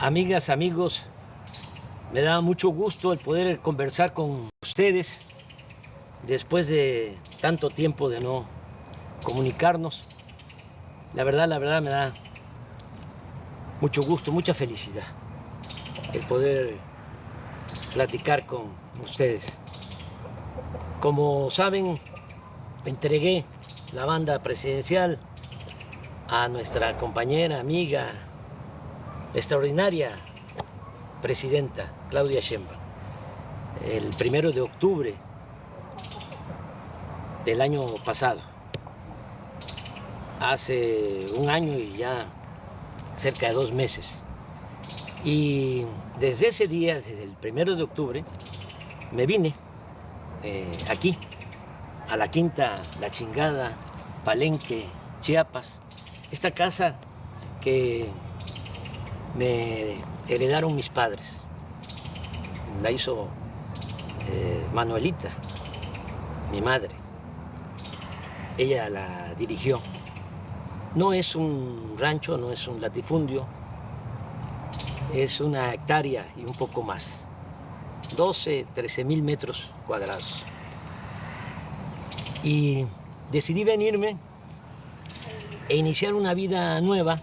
Amigas, amigos, me da mucho gusto el poder conversar con ustedes después de tanto tiempo de no comunicarnos. La verdad me da mucho gusto, mucha felicidad el poder platicar con ustedes. Como saben, entregué la banda presidencial a nuestra compañera, amiga, extraordinaria presidenta Claudia Sheinbaum el 1 de octubre del año pasado. Hace un año y ya cerca de 2 meses. Y desde ese día, desde el 1 de octubre, me vine aquí, a la Quinta La Chingada, Palenque, Chiapas. Esta casa que me heredaron mis padres. La hizo Manuelita, mi madre. Ella la dirigió. No es un rancho, no es un latifundio, es una hectárea y un poco más. 12, 13,000 metros cuadrados. Y decidí venirme e iniciar una vida nueva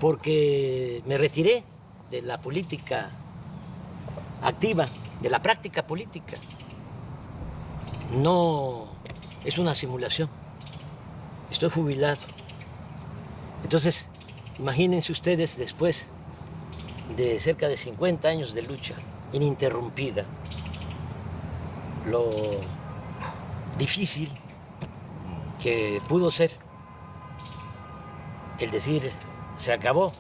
porque me retiré de la política activa, de la práctica política. No es una simulación. Estoy jubilado. Entonces, imagínense ustedes después de cerca de 50 años de lucha ininterrumpida, lo difícil que pudo ser el decir, se acabó,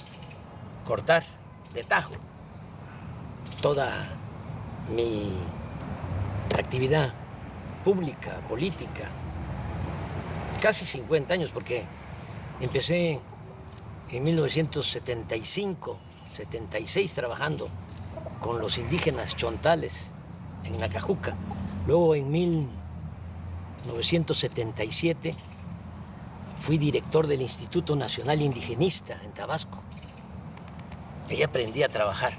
cortar de tajo toda mi actividad pública, política, casi 50 años, porque empecé en 1975, 76 trabajando con los indígenas chontales en Nacajuca. Luego en 1977 fui director del Instituto Nacional Indigenista en Tabasco. Ahí aprendí a trabajar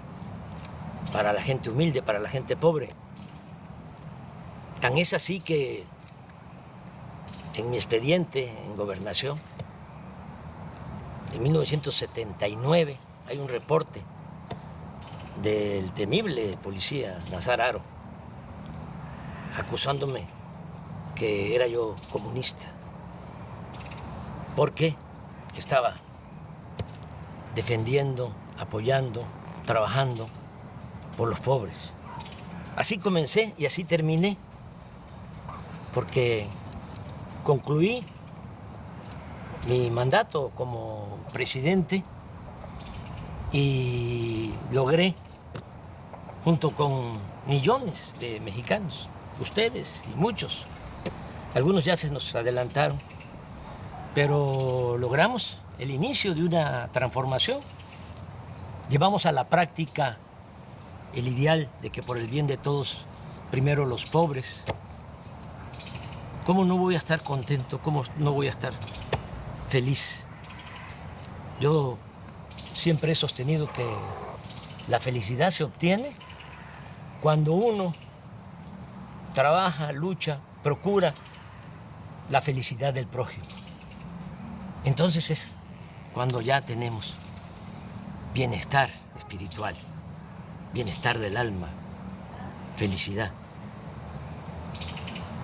para la gente humilde, para la gente pobre. Tan es así que en mi expediente en Gobernación, en 1979, hay un reporte del temible policía Nazar Haro, acusándome que era yo comunista, porque estaba defendiendo, apoyando, trabajando por los pobres. Así comencé y así terminé, porque concluí mi mandato como presidente y logré, junto con millones de mexicanos, ustedes y muchos, algunos ya se nos adelantaron, pero logramos el inicio de una transformación. Llevamos a la práctica el ideal de que por el bien de todos, primero los pobres. ¿Cómo no voy a estar contento? ¿Cómo no voy a estar feliz? Yo siempre he sostenido que la felicidad se obtiene cuando uno trabaja, lucha, procura la felicidad del prójimo. Entonces es cuando ya tenemos bienestar espiritual, bienestar del alma, felicidad.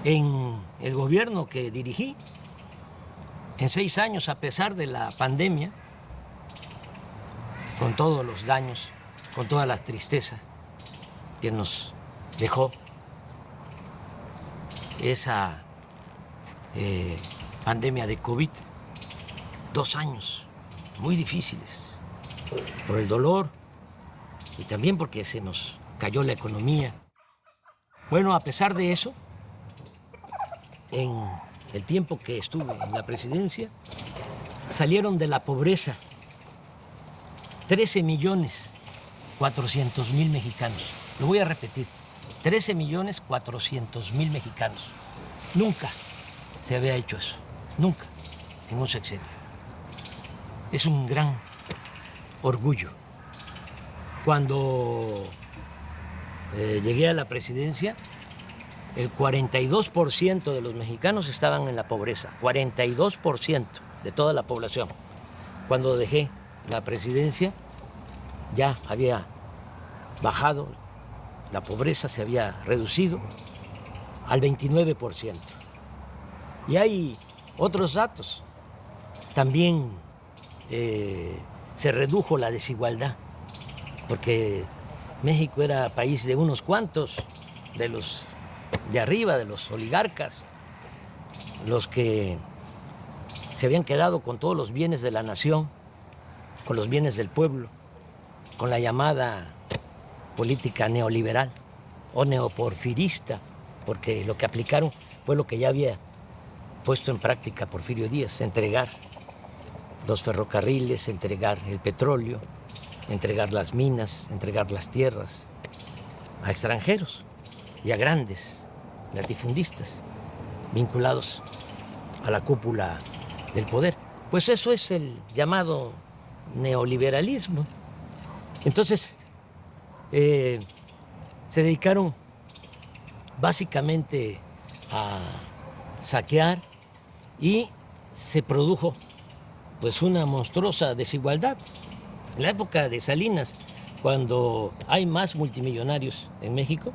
En el gobierno que dirigí, en 6 años, a pesar de la pandemia, con todos los daños, con toda la tristeza que nos dejó esa pandemia de COVID, 2 años muy difíciles, por el dolor y también porque se nos cayó la economía. Bueno, a pesar de eso, en el tiempo que estuve en la presidencia, salieron de la pobreza 13,400,000 mexicanos. Lo voy a repetir, 13,400,000 mexicanos. Nunca se había hecho eso, nunca, en un sexenio. Es un gran orgullo. Cuando llegué a la presidencia, el 42% de los mexicanos estaban en la pobreza, 42% de toda la población. Cuando dejé la presidencia, ya había bajado, la pobreza se había reducido al 29%. Y hay otros datos. También se redujo la desigualdad, porque México era país de unos cuantos, de los de arriba, de los oligarcas, los que se habían quedado con todos los bienes de la nación, con los bienes del pueblo, con la llamada política neoliberal o neoporfirista, porque lo que aplicaron fue lo que ya había puesto en práctica Porfirio Díaz: entregar los ferrocarriles, entregar el petróleo, entregar las minas, entregar las tierras a extranjeros y a grandes latifundistas vinculados a la cúpula del poder. Pues eso es el llamado neoliberalismo. Entonces, se dedicaron básicamente a saquear y se produjo pues una monstruosa desigualdad. En la época de Salinas, cuando hay más multimillonarios en México,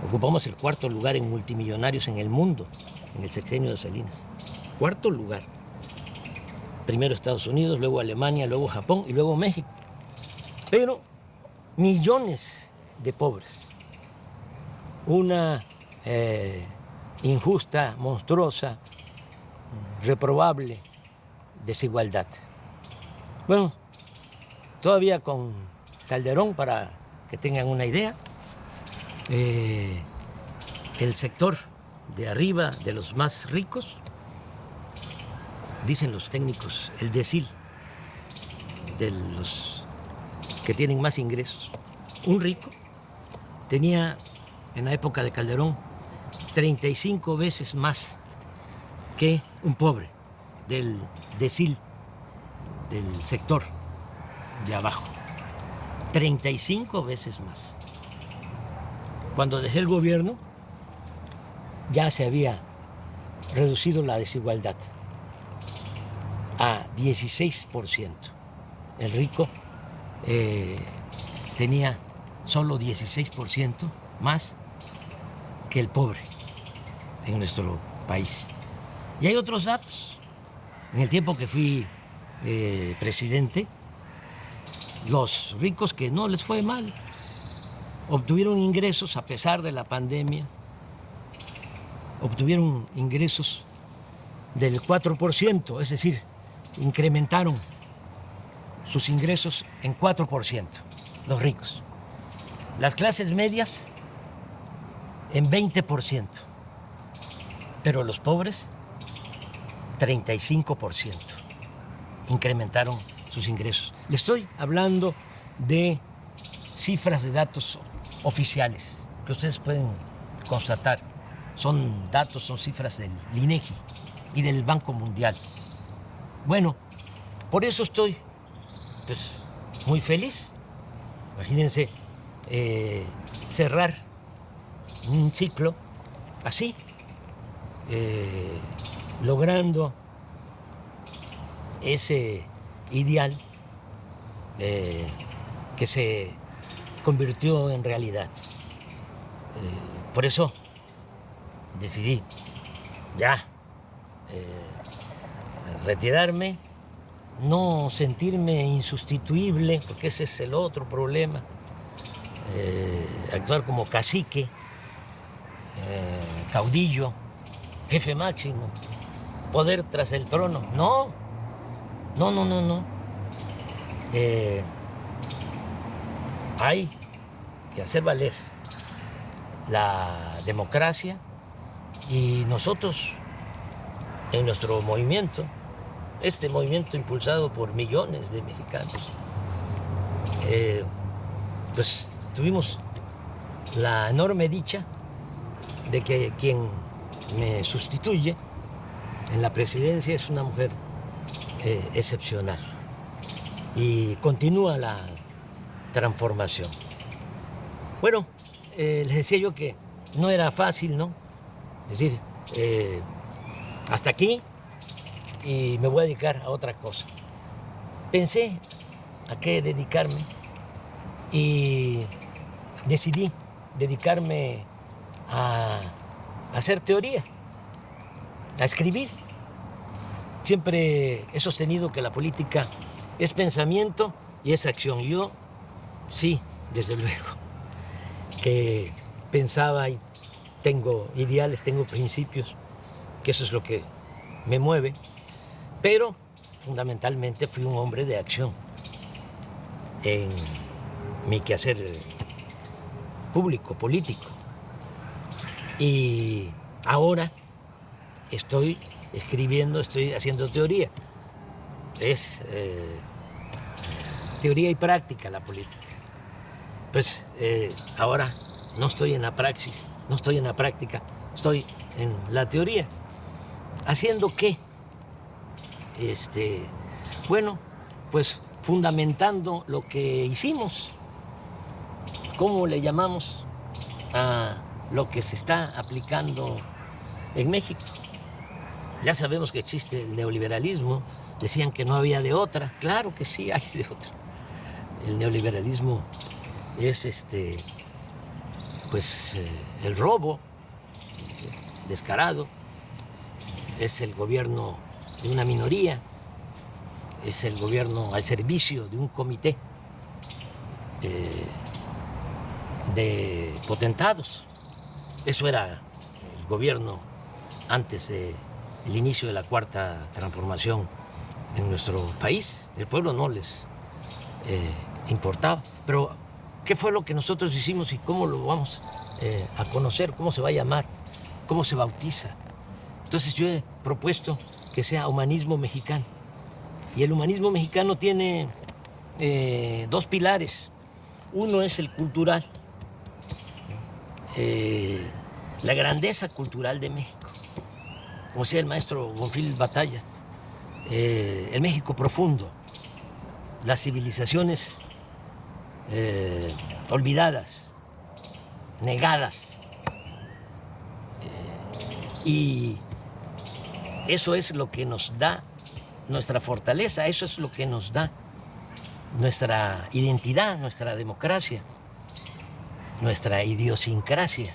ocupamos el 4º lugar en multimillonarios en el mundo, en el sexenio de Salinas. 4º lugar. Primero Estados Unidos, luego Alemania, luego Japón y luego México. Pero millones de pobres. Una injusta, monstruosa, reprobable desigualdad. Bueno, todavía con Calderón, para que tengan una idea, el sector de arriba, de los más ricos, dicen los técnicos, el decil de los que tienen más ingresos. Un rico tenía en la época de Calderón 35 veces más que un pobre del decil, del sector de abajo. 35 veces más. Cuando dejé el gobierno, ya se había reducido la desigualdad a 16%. El rico tenía solo 16% más que el pobre en nuestro país. Y hay otros datos. En el tiempo que fui presidente, los ricos que no les fue mal obtuvieron ingresos a pesar de la pandemia, obtuvieron ingresos del 4%, es decir, incrementaron sus ingresos en 4%, los ricos. Las clases medias en 20%, pero los pobres 35% incrementaron sus ingresos. Le estoy hablando de cifras de datos oficiales que ustedes pueden constatar. Son datos, son cifras del INEGI y del Banco Mundial. Bueno, por eso estoy pues, muy feliz. Imagínense cerrar un ciclo así, logrando ese ideal que se convirtió en realidad. Por eso decidí ya retirarme, no sentirme insustituible, porque ese es el otro problema, actuar como cacique, caudillo, jefe máximo, poder tras el trono. No. Hay que hacer valer la democracia y nosotros en nuestro movimiento, este movimiento impulsado por millones de mexicanos, pues tuvimos la enorme dicha de que quien me sustituye en la presidencia es una mujer excepcional, y continúa la transformación. Bueno, les decía yo que no era fácil, ¿no? Es decir, hasta aquí y me voy a dedicar a otra cosa. Pensé a qué dedicarme y decidí dedicarme a hacer teoría, a escribir. Siempre he sostenido que la política es pensamiento y es acción. Yo sí, desde luego, que pensaba y tengo ideales, tengo principios, que eso es lo que me mueve, pero fundamentalmente fui un hombre de acción en mi quehacer público, político. Y ahora estoy escribiendo, estoy haciendo teoría. Es teoría y práctica la política. Pues ahora no estoy en la praxis, no estoy en la práctica, estoy en la teoría. ¿Haciendo qué? Bueno, pues fundamentando lo que hicimos. ¿Cómo le llamamos a lo que se está aplicando en México? Ya sabemos que existe el neoliberalismo. Decían que no había de otra. Claro que sí hay de otra. El neoliberalismo es el robo descarado, es el gobierno de una minoría, es el gobierno al servicio de un comité de potentados. Eso era el gobierno antes del inicio de la Cuarta Transformación en nuestro país. El pueblo no les importaba. Pero, ¿qué fue lo que nosotros hicimos y cómo lo vamos a conocer? ¿Cómo se va a llamar? ¿Cómo se bautiza? Entonces yo he propuesto que sea humanismo mexicano. Y el humanismo mexicano tiene dos pilares. Uno es el cultural, la grandeza cultural de México. Como decía el maestro Bonfil Batallas, el México profundo, las civilizaciones olvidadas, negadas. Y eso es lo que nos da nuestra fortaleza, eso es lo que nos da nuestra identidad, nuestra democracia, nuestra idiosincrasia.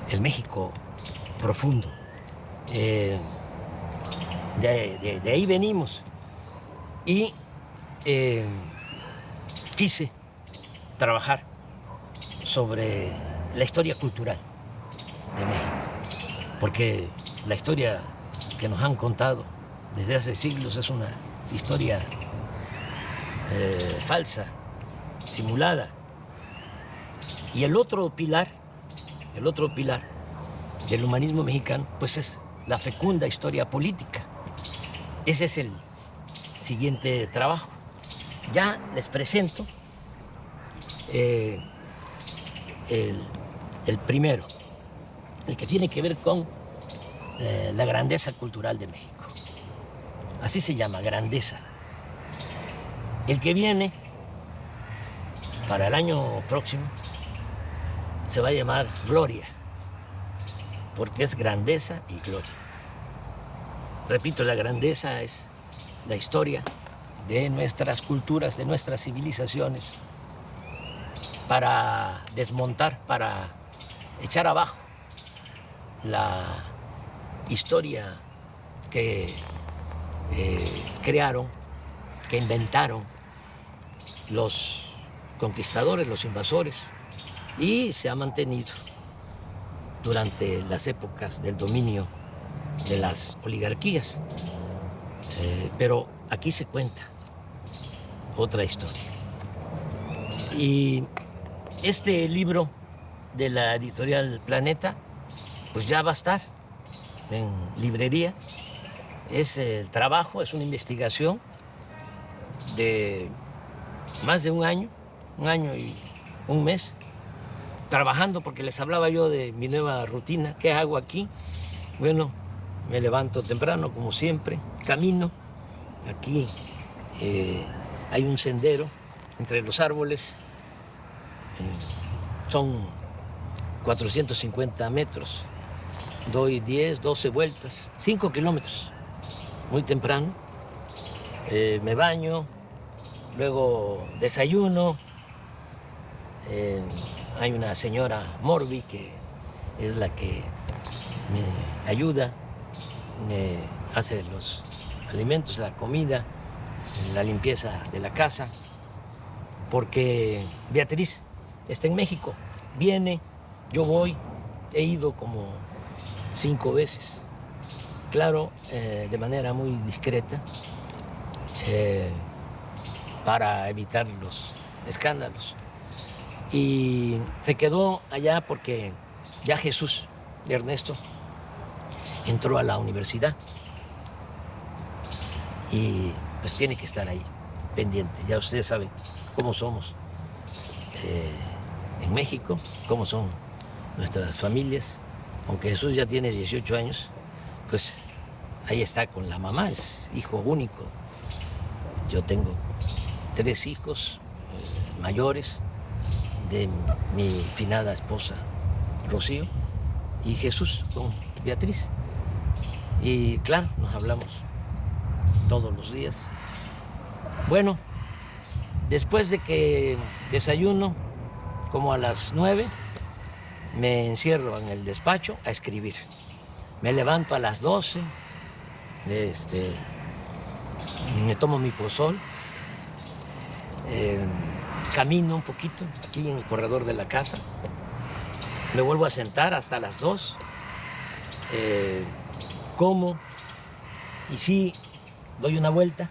El México profundo. De ahí venimos. Y quise trabajar sobre la historia cultural de México, porque la historia que nos han contado desde hace siglos es una historia falsa, simulada. Y el otro pilar del humanismo mexicano, pues es la fecunda historia política. Ese es el siguiente trabajo. Ya les presento el primero, el que tiene que ver con la grandeza cultural de México. Así se llama, grandeza. El que viene para el año próximo se va a llamar gloria, porque es grandeza y gloria. Repito, la grandeza es la historia de nuestras culturas, de nuestras civilizaciones, para desmontar, para echar abajo la historia que crearon, que inventaron los conquistadores, los invasores, y se ha mantenido durante las épocas del dominio de las oligarquías. Pero aquí se cuenta otra historia. Y este libro de la editorial Planeta, pues ya va a estar en librería. Es el trabajo, es una investigación de más de un año y un mes, trabajando, porque les hablaba yo de mi nueva rutina. ¿Qué hago aquí? Bueno, me levanto temprano, como siempre, camino aquí hay un sendero entre los árboles, son 450 metros, doy 10, 12 vueltas, 5 kilómetros, muy temprano, me baño, luego desayuno, hay una señora Morbi que es la que me ayuda, me hace los alimentos, la comida, la limpieza de la casa, porque Beatriz está en México, viene, yo voy, he ido como 5 veces, claro, de manera muy discreta, para evitar los escándalos. Y se quedó allá porque ya Jesús, Ernesto, entró a la universidad y pues tiene que estar ahí, pendiente. Ya ustedes saben cómo somos en México, cómo son nuestras familias. Aunque Jesús ya tiene 18 años, pues ahí está con la mamá, es hijo único. Yo tengo 3 hijos mayores de mi finada esposa Rocío y Jesús con Beatriz. Y claro, nos hablamos todos los días. Bueno, después de que desayuno, como a las 9, me encierro en el despacho a escribir. Me levanto a las 12, me tomo mi pozol, camino un poquito aquí en el corredor de la casa, me vuelvo a sentar hasta las 2, como y sí doy una vuelta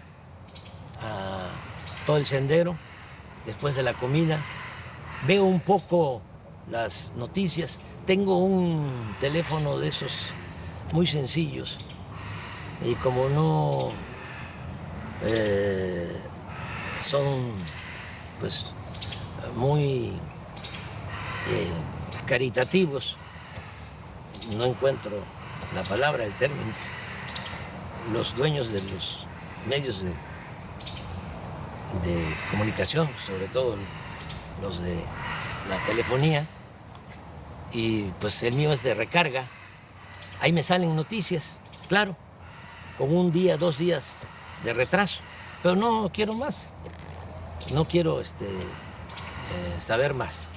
a todo el sendero después de la comida, veo un poco las noticias, tengo un teléfono de esos muy sencillos y como no son pues muy caritativos, no encuentro la palabra, el término, los dueños de los medios de comunicación, sobre todo los de la telefonía, y pues el mío es de recarga, ahí me salen noticias, claro, con 1 día, 2 días de retraso, pero no quiero más, no quiero saber más.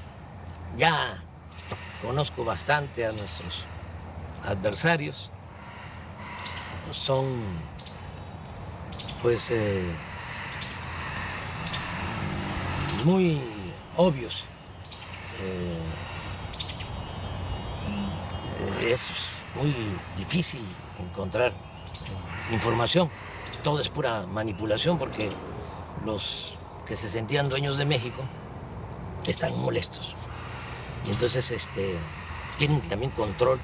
Ya conozco bastante a nuestros adversarios, son pues muy obvios. Es muy difícil encontrar información. Todo es pura manipulación porque los que se sentían dueños de México están molestos. Y entonces tienen también control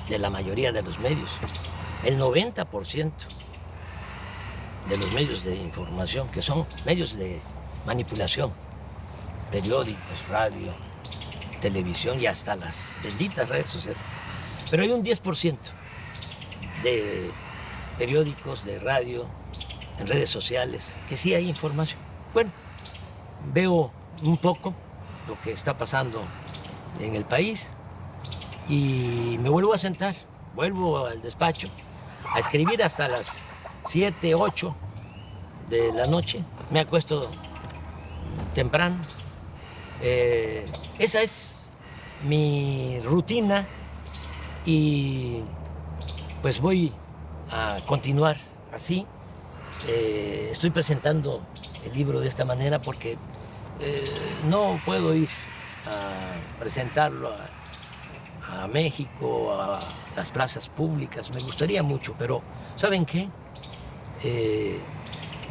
de la mayoría de los medios. El 90% de los medios de información, que son medios de manipulación, periódicos, radio, televisión y hasta las benditas redes sociales. Pero hay un 10% de periódicos, de radio, en redes sociales, que sí hay información. Bueno, veo un poco lo que está pasando en el país y me vuelvo a sentar, vuelvo al despacho a escribir hasta las 7, 8 de la noche. Me acuesto temprano. Esa es mi rutina y pues voy a continuar así. Estoy presentando el libro de esta manera porque no puedo ir a presentarlo a México, a las plazas públicas. Me gustaría mucho, pero ¿saben qué?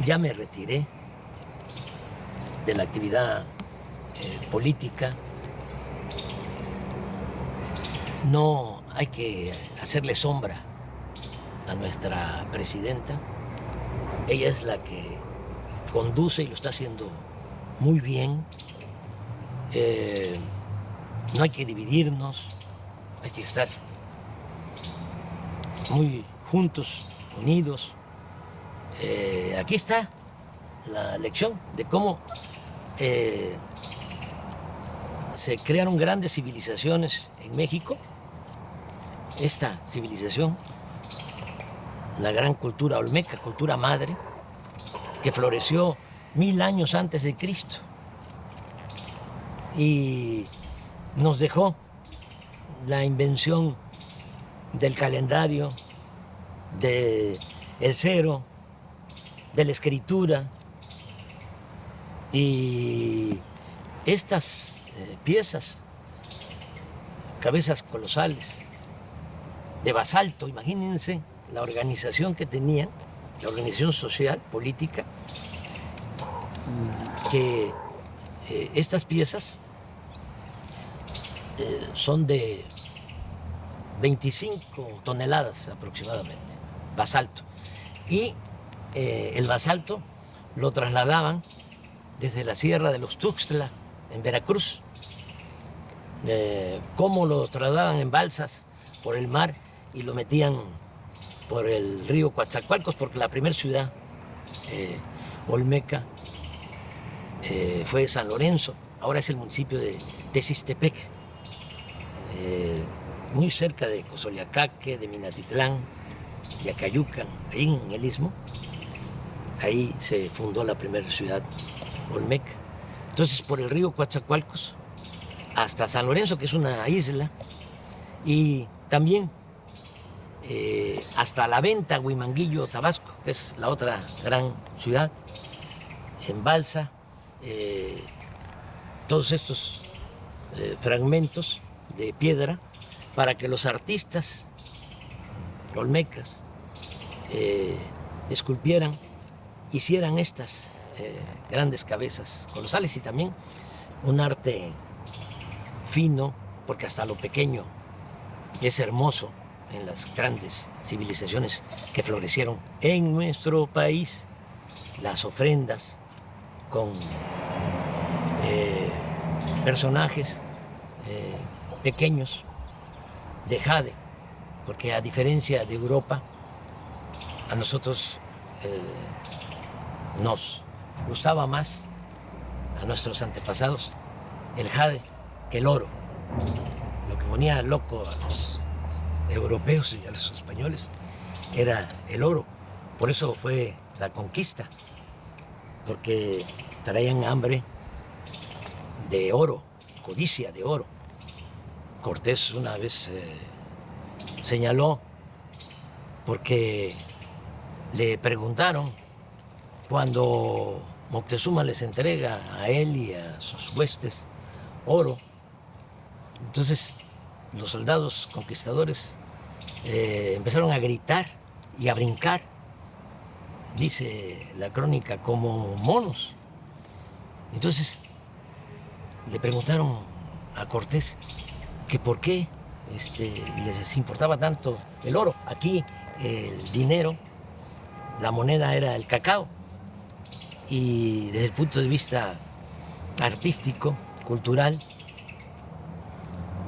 Ya me retiré de la actividad política. No hay que hacerle sombra a nuestra presidenta. Ella es la que conduce y lo está haciendo muy bien. No hay que dividirnos, hay que estar muy juntos, unidos. Aquí está la lección de cómo se crearon grandes civilizaciones en México. Esta civilización, la gran cultura olmeca, cultura madre, que floreció 1000 años antes de Cristo y nos dejó la invención del calendario, del cero, de la escritura, y estas piezas, cabezas colosales, de basalto, imagínense la organización que tenían, la organización social, política, que estas piezas son de 25 toneladas aproximadamente, basalto. Y el basalto lo trasladaban desde la Sierra de los Tuxtla, en Veracruz. Cómo lo trasladaban en balsas por el mar y lo metían por el río Coatzacoalcos, porque la primera ciudad olmeca fue San Lorenzo, ahora es el municipio de Texistepec, muy cerca de Cozoleacaque, de Minatitlán, de Acayucan, ahí en el Istmo. Ahí se fundó la primera ciudad olmeca. Entonces, por el río Coatzacoalcos hasta San Lorenzo, que es una isla, y también hasta La Venta, Huimanguillo, Tabasco, que es la otra gran ciudad, en balsa. Todos estos fragmentos de piedra para que los artistas olmecas esculpieran, hicieran estas grandes cabezas colosales, y también un arte fino, porque hasta lo pequeño es hermoso en las grandes civilizaciones que florecieron en nuestro país. Las ofrendas con personajes pequeños de jade, porque a diferencia de Europa, a nosotros nos gustaba más, a nuestros antepasados, el jade que el oro. Lo que ponía loco a los europeos y a los españoles era el oro. Por eso fue la conquista, porque traían hambre de oro, codicia de oro. Cortés una vez señaló, porque le preguntaron cuando Moctezuma les entrega a él y a sus huestes oro. Entonces los soldados conquistadores empezaron a gritar y a brincar, dice la crónica, como monos. Entonces le preguntaron a Cortés que por qué les importaba tanto el oro. Aquí el dinero, la moneda era el cacao, y desde el punto de vista artístico, cultural,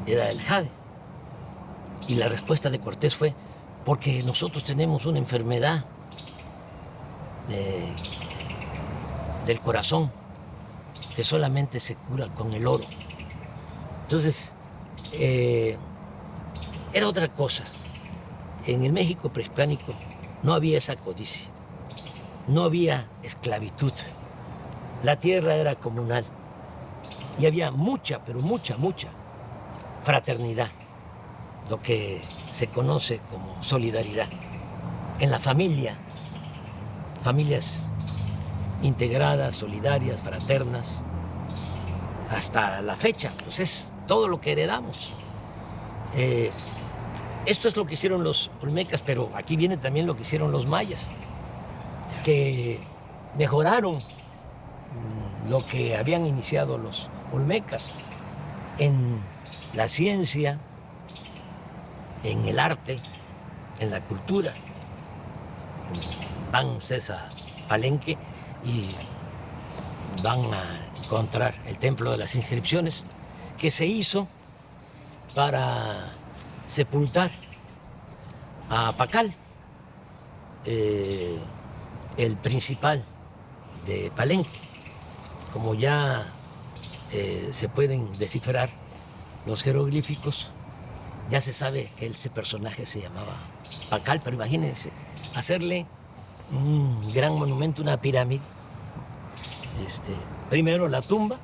era el jade. Y la respuesta de Cortés fue: porque nosotros tenemos una enfermedad del corazón que solamente se cura con el oro. Entonces, era otra cosa. En el México prehispánico no había esa codicia, no había esclavitud, la tierra era comunal y había mucha, pero mucha fraternidad, lo que se conoce como solidaridad. En la familia, familias integradas, solidarias, fraternas, hasta la fecha, pues es todo lo que heredamos. Esto es lo que hicieron los olmecas, pero aquí viene también lo que hicieron los mayas, que mejoraron lo que habían iniciado los olmecas en la ciencia, en el arte, en la cultura. Van ustedes a Palenque y van a encontrar el Templo de las Inscripciones, que se hizo para sepultar a Pacal, el principal de Palenque. Como ya se pueden descifrar los jeroglíficos, ya se sabe que ese personaje se llamaba Pacal, pero imagínense, hacerle un gran monumento, una pirámide. Primero la tumba,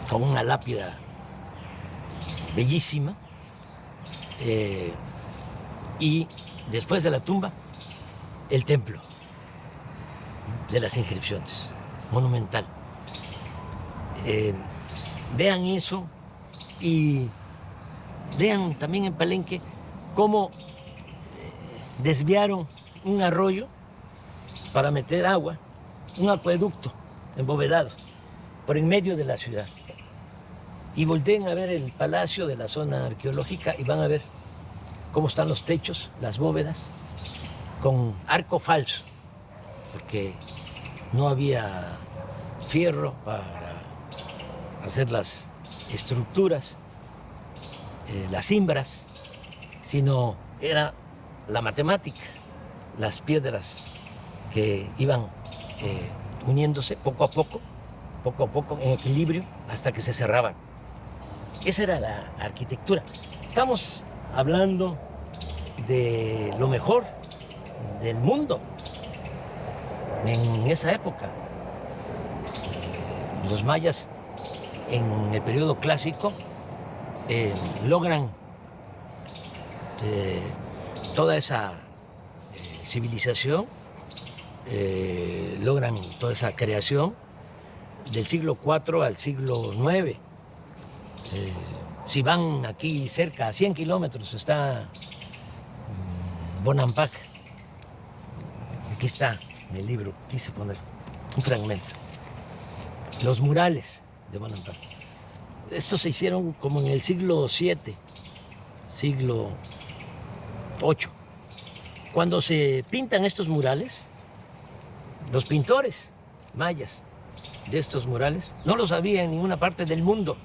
con una lápida bellísima, y después de la tumba, el templo de las inscripciones, monumental. Vean eso y vean también en Palenque cómo desviaron un arroyo para meter agua, un acueducto embovedado por en medio de la ciudad. Y volteen a ver el palacio de la zona arqueológica y van a ver cómo están los techos, las bóvedas, con arco falso, porque no había fierro para hacer las estructuras, las cimbras, sino era la matemática, las piedras que iban uniéndose poco a poco en equilibrio hasta que se cerraban. Esa era la arquitectura. Estamos hablando de lo mejor del mundo en esa época. Los mayas en el periodo clásico logran toda esa civilización, logran toda esa creación del siglo IV al siglo IX. Si van aquí cerca, a 100 kilómetros, está Bonampak. Aquí está en el libro, quise poner un fragmento. Los murales de Bonampak. Estos se hicieron como en el siglo VII, siglo VIII. Cuando se pintan estos murales, los pintores mayas de estos murales no los había en ninguna parte del mundo.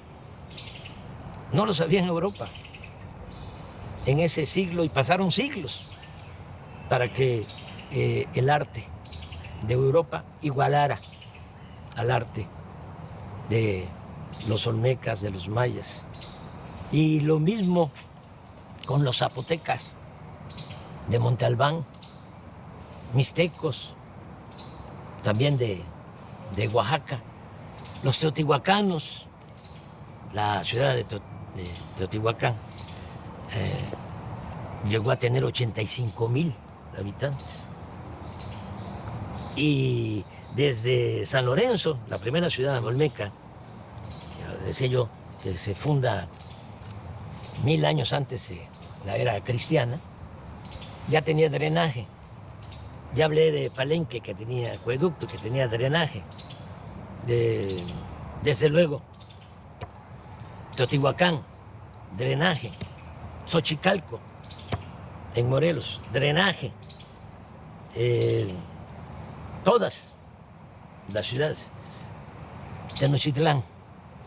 No lo sabía en Europa en ese siglo, y pasaron siglos para que el arte de Europa igualara al arte de los olmecas, de los mayas. Y lo mismo con los zapotecas de Monte Albán, mixtecos, también de Oaxaca, los teotihuacanos, la ciudad de Teotihuacán llegó a tener 85,000 habitantes. Y desde San Lorenzo, la primera ciudad olmeca, decía yo que se funda 1000 años antes de la era cristiana, ya tenía drenaje. Ya hablé de Palenque, que tenía acueducto, que tenía drenaje. Desde luego, Teotihuacán, drenaje. Xochicalco, en Morelos, drenaje. Todas las ciudades. Tenochtitlán,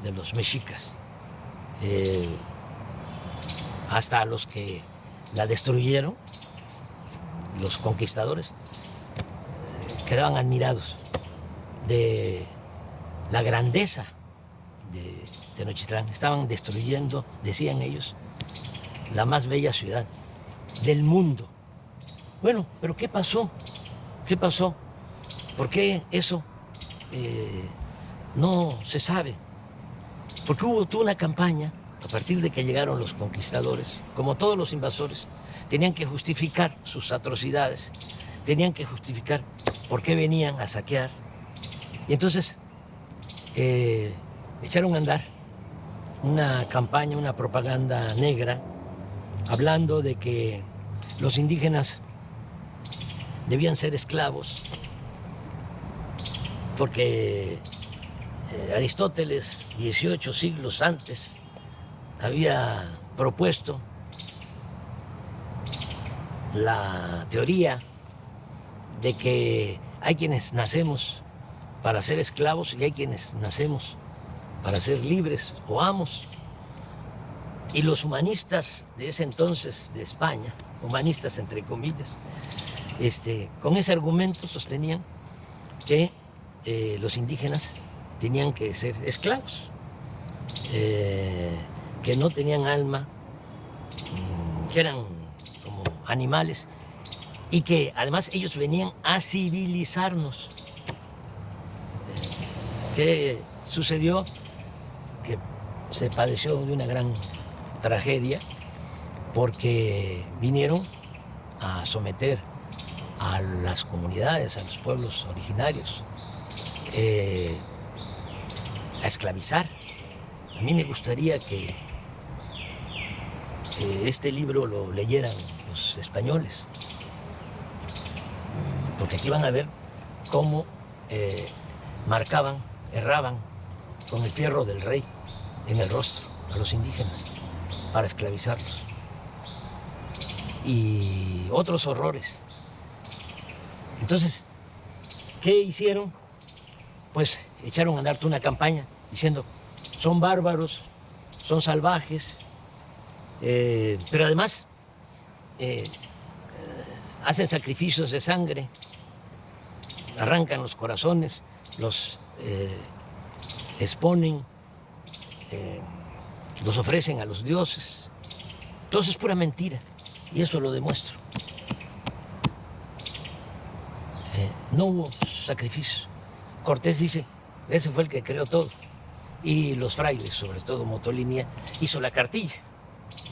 de los mexicas. Hasta los que la destruyeron, los conquistadores, quedaban admirados de la grandeza de Tenochtitlán. Estaban destruyendo, decían ellos, la más bella ciudad del mundo. Bueno, pero ¿qué pasó? ¿Qué pasó? ¿Por qué eso no se sabe? Porque tuvo una campaña a partir de que llegaron los conquistadores. Como todos los invasores, tenían que justificar sus atrocidades, tenían que justificar por qué venían a saquear. Y entonces echaron a andar una campaña, una propaganda negra, hablando de que los indígenas debían ser esclavos, porque Aristóteles, 18 siglos antes, había propuesto la teoría de que hay quienes nacemos para ser esclavos y hay quienes nacemos para ser libres o amos. Y los humanistas de ese entonces de España, humanistas entre comillas, con ese argumento sostenían que los indígenas tenían que ser esclavos, que no tenían alma, que eran como animales y que además ellos venían a civilizarnos. ¿Qué sucedió? Que se padeció de una gran tragedia porque vinieron a someter a las comunidades, a los pueblos originarios, a esclavizar. A mí me gustaría que este libro lo leyeran los españoles, porque aquí van a ver cómo marcaban, erraban con el fierro del rey en el rostro a los indígenas para esclavizarlos. Y otros horrores. Entonces, ¿qué hicieron? Pues echaron a andar toda una campaña diciendo, son bárbaros, son salvajes, pero además hacen sacrificios de sangre, arrancan los corazones, los exponen, los ofrecen a los dioses. Todo eso es pura mentira, y eso lo demuestro. No hubo sacrificio. Cortés dice, ese fue el que creó todo. Y los frailes, sobre todo Motolinia, hizo la cartilla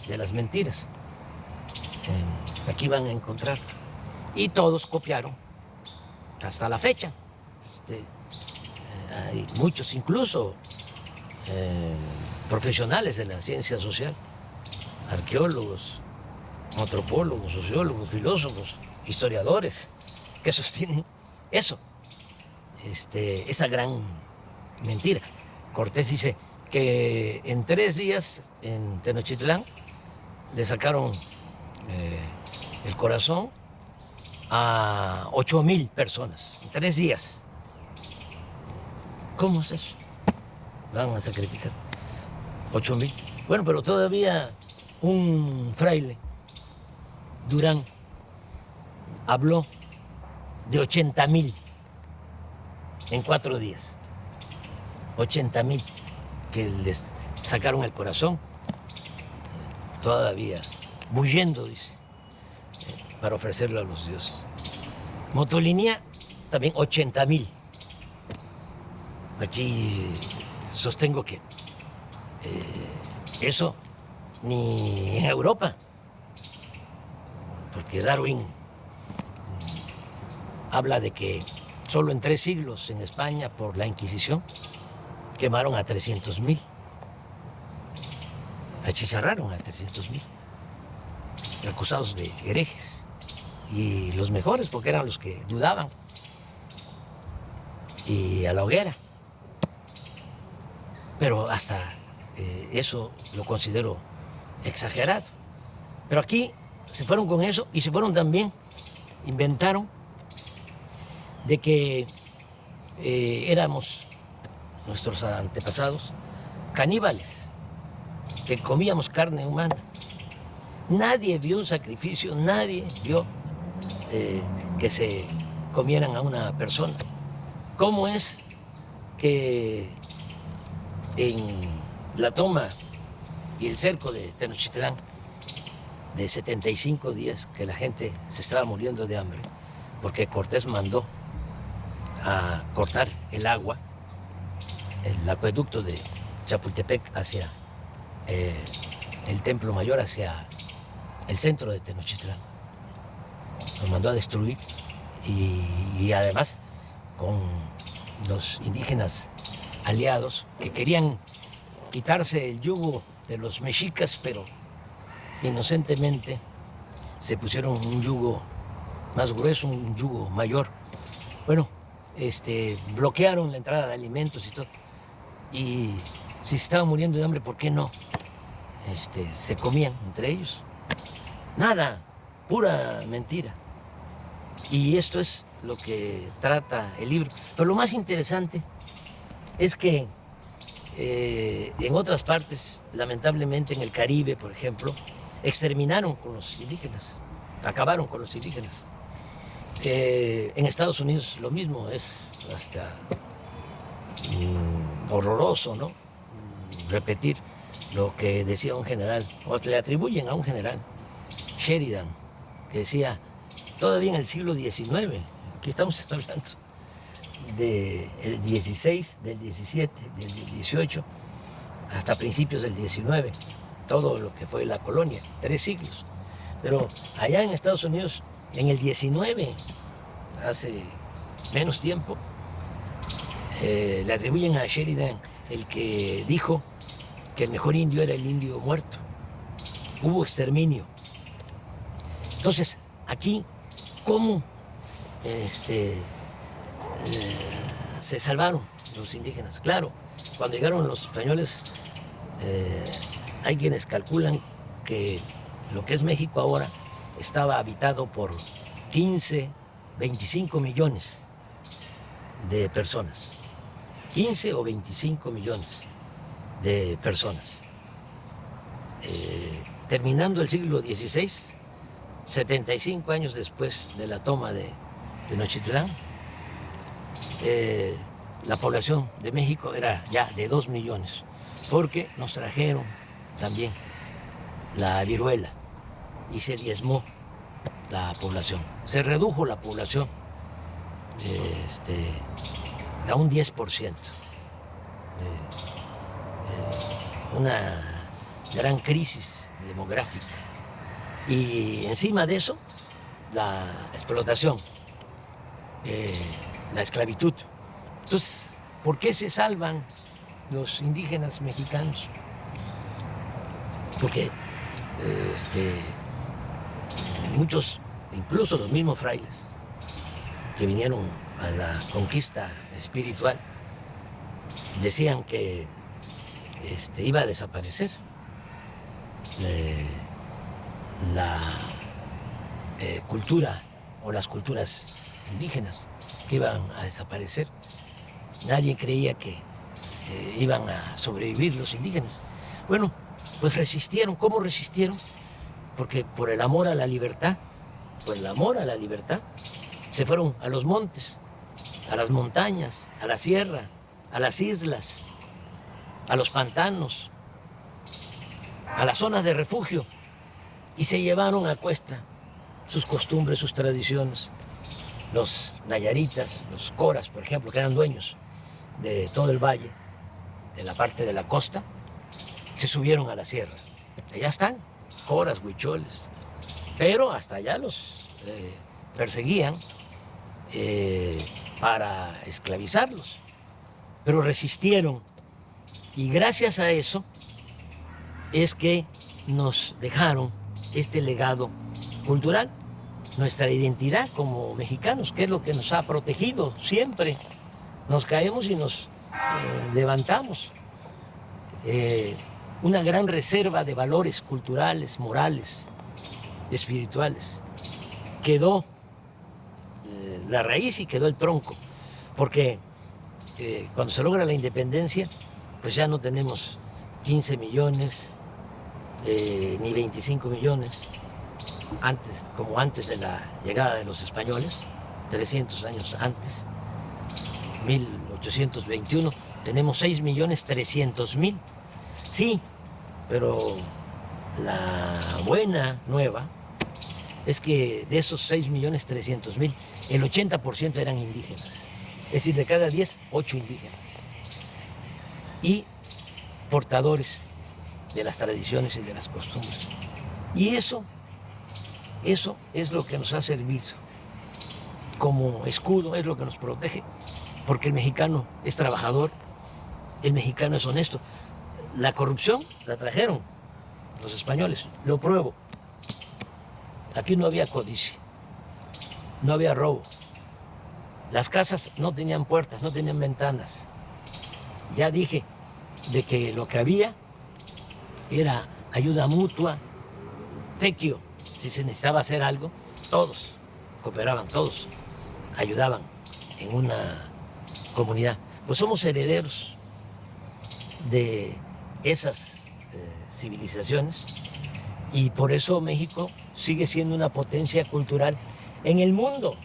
de las mentiras. Aquí van a encontrar. Y todos copiaron hasta la fecha. Hay muchos, incluso profesionales de la ciencia social, arqueólogos, antropólogos, sociólogos, filósofos, historiadores, que sostienen eso, esa gran mentira. Cortés dice que en 3 días en Tenochtitlán le sacaron el corazón a 8,000 personas, en 3 días. ¿Cómo es eso? Van a sacrificar 8,000. Bueno, pero todavía un fraile, Durán, habló de 80,000 en 4 días. 80,000 que les sacaron el corazón, todavía bullendo, dice, para ofrecerlo a los dioses. Motolinia, también 80,000. Aquí sostengo que eso ni en Europa, porque Darwin habla de que solo en 3 siglos en España, por la Inquisición, quemaron a 300,000. Achicharraron a 300,000, acusados de herejes. Y los mejores, porque eran los que dudaban. Y a la hoguera. Pero hasta eso lo considero exagerado. Pero aquí se fueron con eso y se fueron también, inventaron de que éramos, nuestros antepasados, caníbales, que comíamos carne humana. Nadie vio un sacrificio, nadie vio que se comieran a una persona. ¿Cómo es que en la toma y el cerco de Tenochtitlán, de 75 días que la gente se estaba muriendo de hambre, porque Cortés mandó a cortar el agua, el acueducto de Chapultepec hacia el Templo Mayor, hacia el centro de Tenochtitlán? Lo mandó a destruir y además con los indígenas aliados que querían quitarse el yugo de los mexicas, pero inocentemente se pusieron un yugo más grueso, un yugo mayor. Bueno, bloquearon la entrada de alimentos y todo. Y si se estaban muriendo de hambre, ¿por qué no se comían entre ellos? Nada, pura mentira. Y esto es lo que trata el libro. Pero lo más interesante es que en otras partes, lamentablemente en el Caribe, por ejemplo, exterminaron con los indígenas, acabaron con los indígenas. En Estados Unidos lo mismo, es hasta horroroso, ¿no? Repetir lo que decía un general, o le atribuyen a un general, Sheridan, que decía, todavía en el siglo XIX, aquí estamos hablando del XVI, del XVII, del XVIII, hasta principios del XIX, todo lo que fue la colonia, 3 siglos. Pero allá en Estados Unidos, en el XIX, hace menos tiempo, le atribuyen a Sheridan el que dijo que el mejor indio era el indio muerto. Hubo exterminio. Entonces, aquí, ¿cómo se salvaron los indígenas? Claro, cuando llegaron los españoles, hay quienes calculan que lo que es México ahora estaba habitado por 15, 25 millones de personas. 15 o 25 millones de personas. Terminando el siglo XVI, 75 años después de la toma de Tenochtitlán, la población de México era ya de 2 millones, porque nos trajeron también la viruela y se diezmó la población. Se redujo la población a un 10%. Una gran crisis demográfica. Y encima de eso, la explotación, la esclavitud. Entonces, ¿por qué se salvan los indígenas mexicanos? Porque muchos, incluso los mismos frailes, que vinieron a la conquista espiritual, decían que iba a desaparecer la cultura o las culturas indígenas, que iban a desaparecer. Nadie creía que iban a sobrevivir los indígenas. Bueno, pues resistieron. ¿Cómo resistieron? Porque por el amor a la libertad, por el amor a la libertad, se fueron a los montes, a las montañas, a la sierra, a las islas, a los pantanos, a las zonas de refugio, y se llevaron a cuesta sus costumbres, sus tradiciones. Los nayaritas, los coras, por ejemplo, que eran dueños de todo el valle, de la parte de la costa, se subieron a la sierra. Allá están, coras, huicholes, pero hasta allá los perseguían para esclavizarlos, pero resistieron, y gracias a eso es que nos dejaron este legado cultural, nuestra identidad como mexicanos, que es lo que nos ha protegido siempre. Nos caemos y nos levantamos. Una gran reserva de valores culturales, morales, espirituales. Quedó la raíz y quedó el tronco, porque cuando se logra la independencia, pues ya no tenemos 15 millones, ni 25 millones, como antes de la llegada de los españoles, 300 años antes, 1821, tenemos 6.300.000. Sí, pero la buena nueva es que de esos 6.300.000, el 80% eran indígenas. Es decir, de cada 10, 8 indígenas. Y portadores de las tradiciones y de las costumbres. Y eso es lo que nos ha servido como escudo, es lo que nos protege, porque el mexicano es trabajador, el mexicano es honesto. La corrupción la trajeron los españoles, lo pruebo. Aquí no había codicia, no había robo. Las casas no tenían puertas, no tenían ventanas. Ya dije de que lo que había era ayuda mutua, tequio. Si se necesitaba hacer algo, todos cooperaban, todos ayudaban en una comunidad. Pues somos herederos de esas civilizaciones, y por eso México sigue siendo una potencia cultural en el mundo.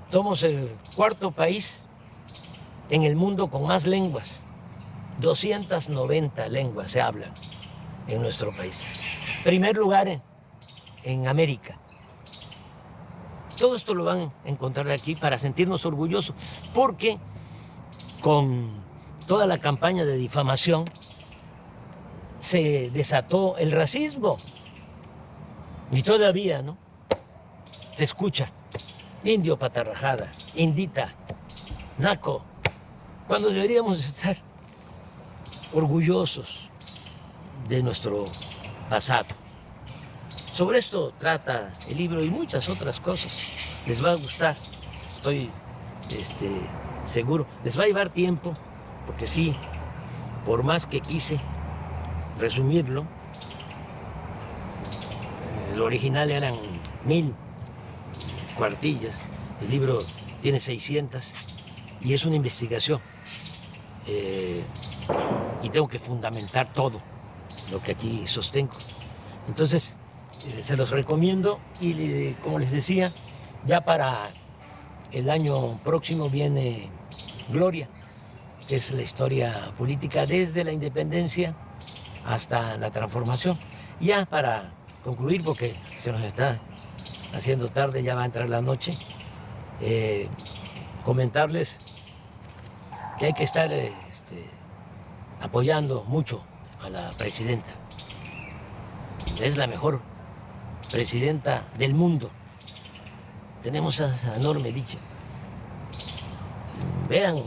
Somos el cuarto país en el mundo con más lenguas. 290 lenguas se hablan en nuestro país. Primer lugar en América. Todo esto lo van a encontrar aquí para sentirnos orgullosos, porque con toda la campaña de difamación se desató el racismo. Y todavía, ¿no? Se escucha indio patarrajada, indita, naco, cuando deberíamos estar orgullosos de nuestro pasado. Sobre esto trata el libro y muchas otras cosas. Les va a gustar, estoy seguro. Les va a llevar tiempo, porque sí, por más que quise resumirlo, el original eran 1000 cuartillas, el libro tiene 600 y es una investigación. Y tengo que fundamentar todo lo que aquí sostengo. Entonces, se los recomiendo y, como les decía, ya para el año próximo viene Gloria, que es la historia política desde la independencia hasta la transformación. Ya para concluir, porque se nos está haciendo tarde, ya va a entrar la noche, comentarles que hay que estar apoyando mucho a la presidenta. Es la mejor presidenta del mundo. Tenemos esa enorme dicha. Vean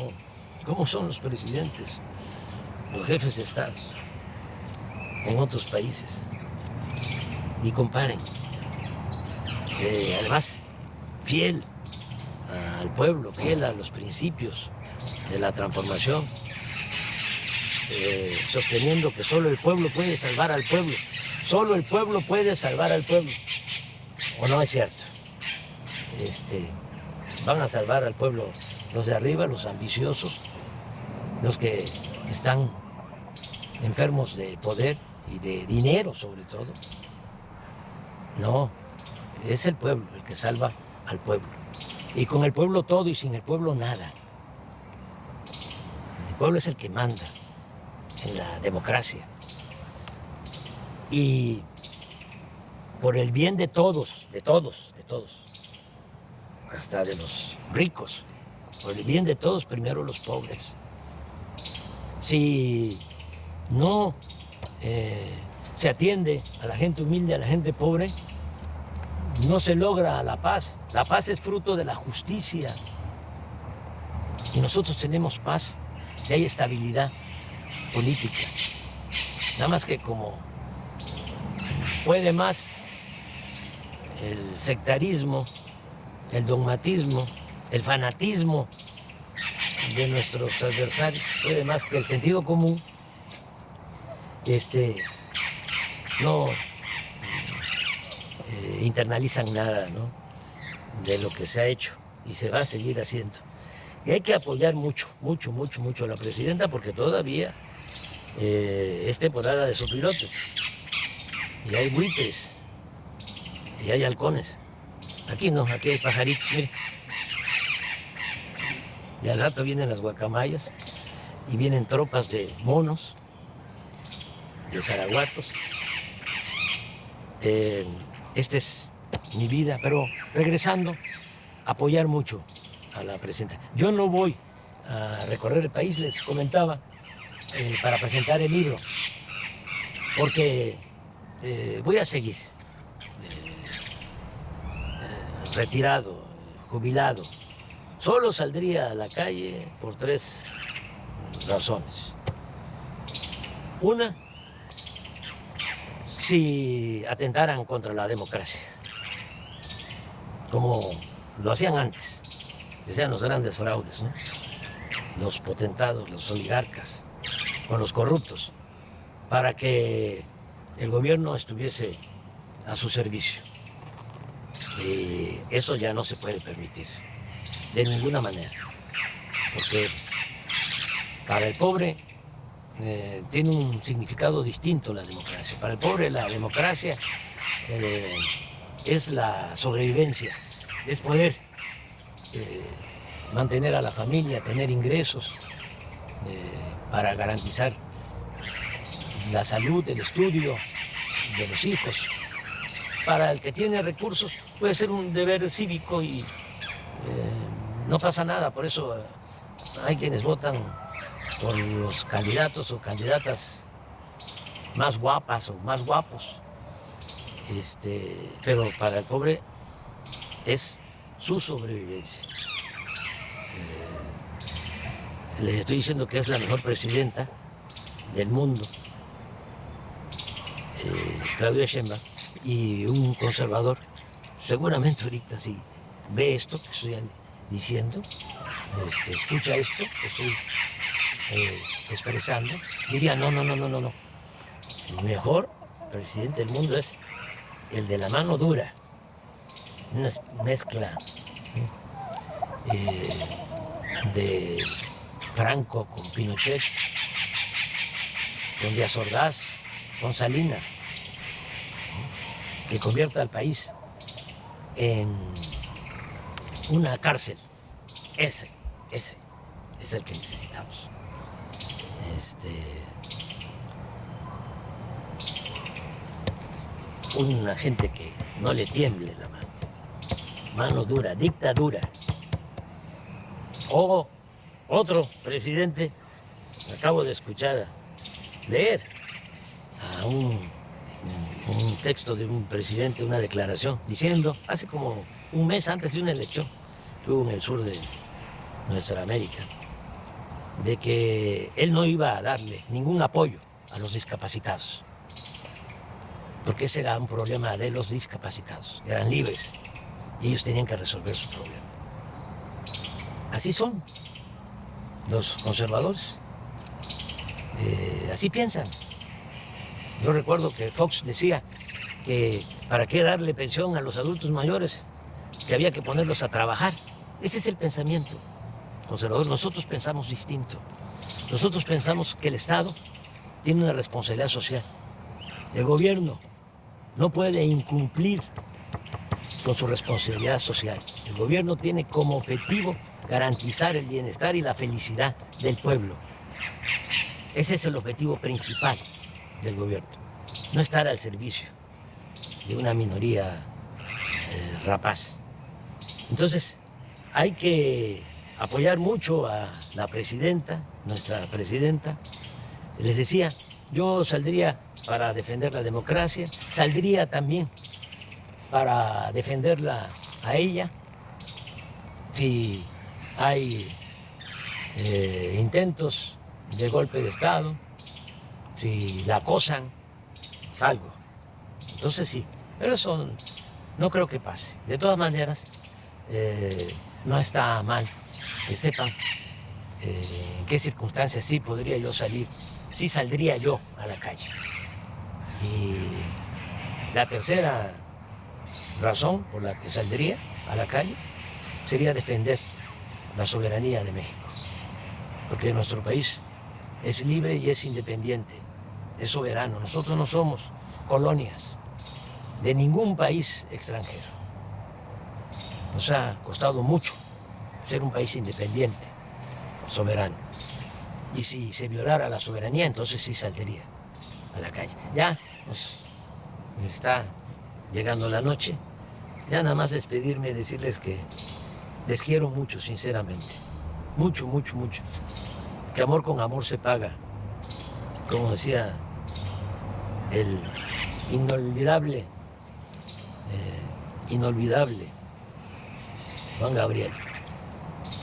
cómo son los presidentes, los jefes de Estado en otros países y comparen. Además, fiel al pueblo, fiel a los principios de la transformación, sosteniendo que solo el pueblo puede salvar al pueblo. Solo el pueblo puede salvar al pueblo. ¿O no es cierto? Van a salvar al pueblo los de arriba, los ambiciosos, los que están enfermos de poder y de dinero sobre todo. No, es el pueblo el que salva al pueblo. Y con el pueblo todo y sin el pueblo nada. El pueblo es el que manda en la democracia. Y por el bien de todos, hasta de los ricos, por el bien de todos, primero los pobres. Si no se atiende a la gente humilde, a la gente pobre, no se logra la paz. La paz es fruto de la justicia. Y nosotros tenemos paz y hay estabilidad política. Nada más que como puede más el sectarismo, el dogmatismo, el fanatismo de nuestros adversarios, puede más que el sentido común, no internalizan nada, ¿no?, de lo que se ha hecho y se va a seguir haciendo. Y hay que apoyar mucho a la presidenta, porque todavía es temporada de sopilotes. Y hay buitres, y hay halcones. Aquí no, aquí hay pajaritos, mire. Y al rato vienen las guacamayas, y vienen tropas de monos, de zaraguatos. Esta es mi vida, pero regresando, apoyar mucho a la presidenta. Yo no voy a recorrer el país, les comentaba, para presentar el libro, porque voy a seguir retirado, jubilado. Solo saldría a la calle por 3 razones. Una, si atentaran contra la democracia, como lo hacían antes, decían los grandes fraudes, ¿no?, los potentados, los oligarcas, con los corruptos, para que el gobierno estuviese a su servicio. Y eso ya no se puede permitir, de ninguna manera, porque para el pobre tiene un significado distinto la democracia. Para el pobre la democracia es la sobrevivencia, es poder mantener a la familia, tener ingresos para garantizar la salud, el estudio de los hijos. Para el que tiene recursos puede ser un deber cívico y no pasa nada. Por eso hay quienes votan por los candidatos o candidatas más guapas o más guapos. Pero para el pobre es su sobrevivencia. Les estoy diciendo que es la mejor presidenta del mundo, Claudia Sheinbaum, y un conservador, seguramente ahorita sí ve esto que estoy diciendo, escucha esto que estoy expresando, diría no. El mejor presidente del mundo es el de la mano dura, una mezcla de Franco con Pinochet, con Díaz Ordaz, con Salinas, que convierta al país en una cárcel. Ese es el que necesitamos. Una gente que no le tiemble la mano dura, dictadura. O otro presidente, acabo de escuchar, leer a un texto de un presidente, una declaración, diciendo, hace como un mes antes de una elección que hubo en el sur de nuestra América, de que él no iba a darle ningún apoyo a los discapacitados, porque ese era un problema de los discapacitados, eran libres y ellos tenían que resolver su problema. Así son los conservadores, así piensan. Yo recuerdo que Fox decía que para qué darle pensión a los adultos mayores, que había que ponerlos a trabajar. Ese es el pensamiento conservador. Nosotros pensamos distinto. Nosotros pensamos que el Estado tiene una responsabilidad social. El gobierno no puede incumplir con su responsabilidad social. El gobierno tiene como objetivo garantizar el bienestar y la felicidad del pueblo. Ese es el objetivo principal del gobierno. No estar al servicio de una minoría rapaz. Entonces, hay que apoyar mucho a la presidenta, nuestra presidenta. Les decía, yo saldría para defender la democracia, saldría también para defenderla a ella. Si hay intentos de golpe de Estado, si la acosan, salgo. Entonces sí, pero eso no creo que pase. De todas maneras, no está mal que sepan en qué circunstancias sí podría yo salir, sí saldría yo a la calle. Y la tercera razón por la que saldría a la calle sería defender la soberanía de México, porque nuestro país es libre y es independiente, es soberano. Nosotros no somos colonias de ningún país extranjero. Nos ha costado mucho ser un país independiente, soberano. Y si se violara la soberanía, entonces sí saldría a la calle. Ya nos está llegando la noche. Ya nada más despedirme, decirles que les quiero mucho, sinceramente. Mucho, mucho, mucho. Que amor con amor se paga. Como decía el inolvidable Juan Gabriel.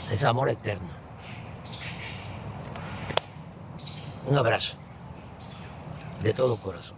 Es amor eterno. Un abrazo de todo corazón.